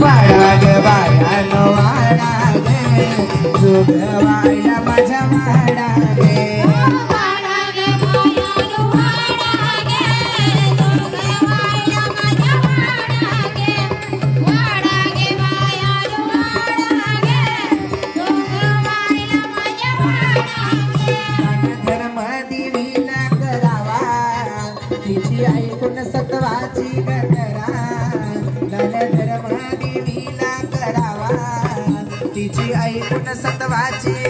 वाडा ग बायानो वाडा गे जोगवायला माझ्या वाडा गे सत्वाची गणरा धर्म देवीला करावा तिची ऐकून सत्वाची